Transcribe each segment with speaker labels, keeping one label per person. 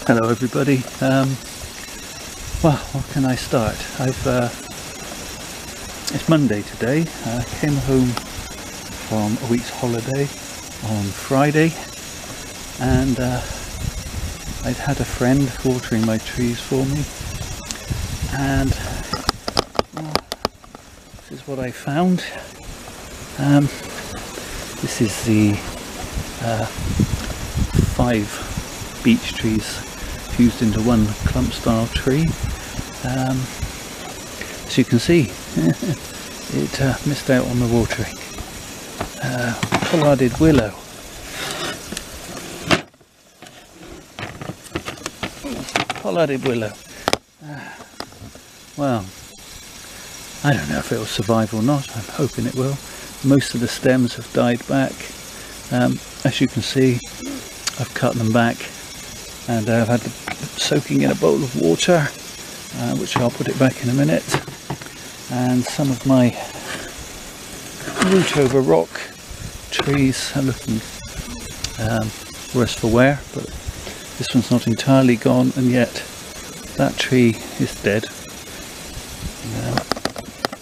Speaker 1: Hello everybody. Well, what can I start? It's Monday today. I came home from a week's holiday on Friday, and I'd had a friend watering my trees for me, and well, this is what I found. This is the 5 beech trees fused into one clump style tree. As you can see, it missed out on the watering. Pollarded willow. Pollarded willow. Well, I don't know if it will survive or not. I'm hoping it will. Most of the stems have died back. As you can see, I've cut them back, and I've had them soaking in a bowl of water, which I'll put it back in a minute. And some of my root over rock trees are looking worse for wear, but this one's not entirely gone, and yet that tree is dead.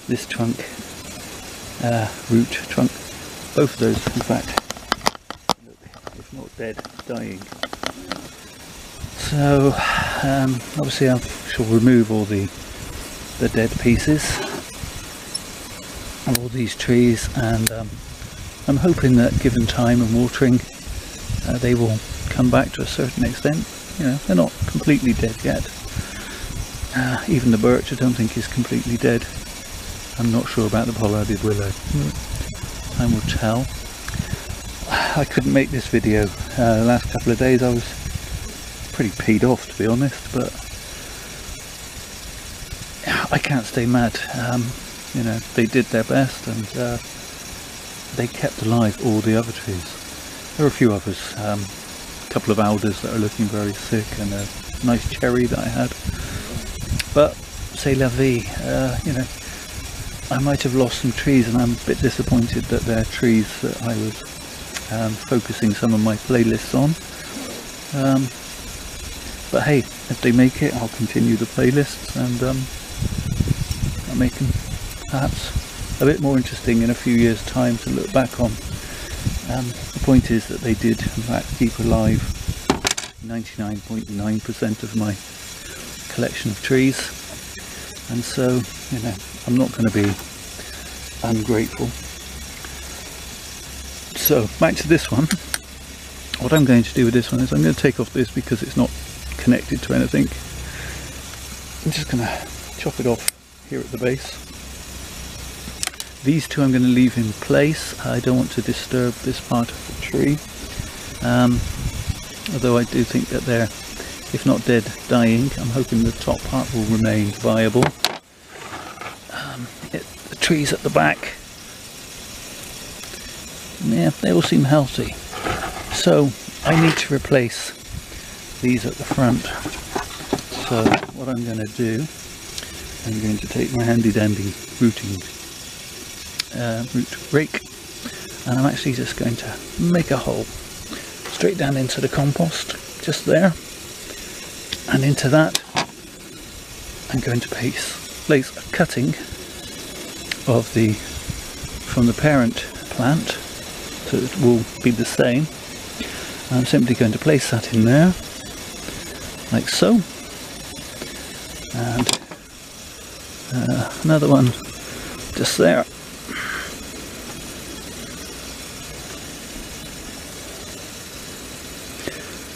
Speaker 1: This trunk, root, trunk, both of those in fact look, if not dead, dying. So obviously I shall remove all the dead pieces of all these trees, and I'm hoping that given time and watering they will come back to a certain extent. You know, they're not completely dead yet. Even the birch I don't think is completely dead. I'm not sure about the pollarded willow. Time will tell. I couldn't make this video the last couple of days. I was pretty peed off, to be honest, but I can't stay mad. You know, they did their best, and they kept alive all the other trees. There are a few others, a couple of alders that are looking very sick, and a nice cherry that I had. But c'est la vie. You know, I might have lost some trees, and I'm a bit disappointed that they're trees that I was focusing some of my playlists on. But hey, if they make it, I'll continue the playlists, and I'll make them perhaps a bit more interesting in a few years' time to look back on. The point is that they did in fact keep alive 99.9% of my collection of trees, and so, you know, I'm not going to be ungrateful. So back to this one. What I'm going to do with this one is I'm going to take off this because it's not connected to anything. I'm just going to chop it off here at the base. These two I'm going to leave in place. I don't want to disturb this part of the tree, although I do think that they're, if not dead, dying. I'm hoping the top part will remain viable. The trees at the back, yeah, they all seem healthy. So I need to replace these at the front. So what I'm going to do, I'm going to take my handy dandy root rake, and I'm actually just going to make a hole straight down into the compost, just there, and into that I'm going to place a cutting of from the parent plant, so it will be the same. I'm simply going to place that in there, like so, and another one just there.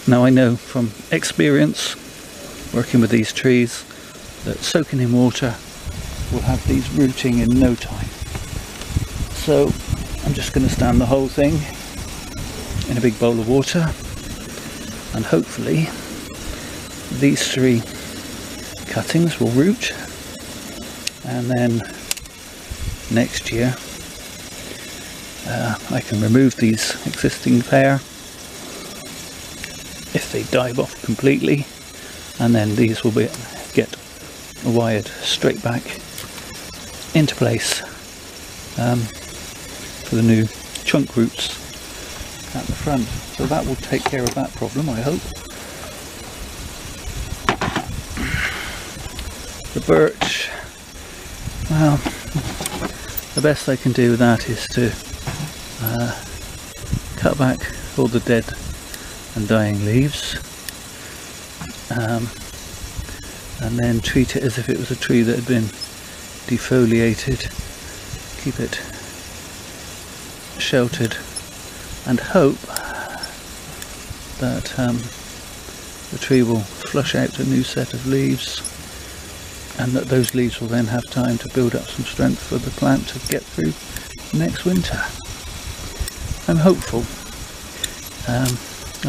Speaker 1: Now I know from experience working with these trees that soaking in water will have these rooting in no time. So I'm just going to stand the whole thing in a big bowl of water, and hopefully these 3 cuttings will root, and then next year I can remove these existing pair if they die off completely, and then these will get wired straight back into place for the new chunk roots at the front. So that will take care of that problem, I hope. The birch, well, the best I can do with that is to cut back all the dead and dying leaves, and then treat it as if it was a tree that had been defoliated. Keep it sheltered and hope that the tree will flush out a new set of leaves, and that those leaves will then have time to build up some strength for the plant to get through next winter. I'm hopeful.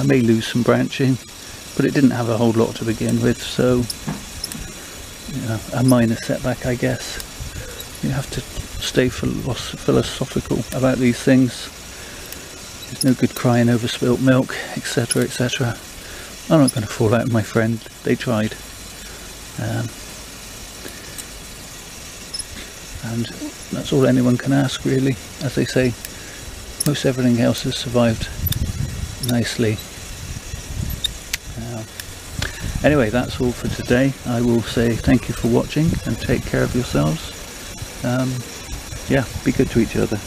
Speaker 1: I may lose some branching, but it didn't have a whole lot to begin with, so you know, a minor setback, I guess. You have to stay philosophical about these things. There's no good crying over spilt milk, etc., etc. I'm not going to fall out with my friend. They tried. And that's all anyone can ask, really. As they say, most everything else has survived nicely. Anyway, that's all for today. I will say thank you for watching and take care of yourselves. Yeah, be good to each other.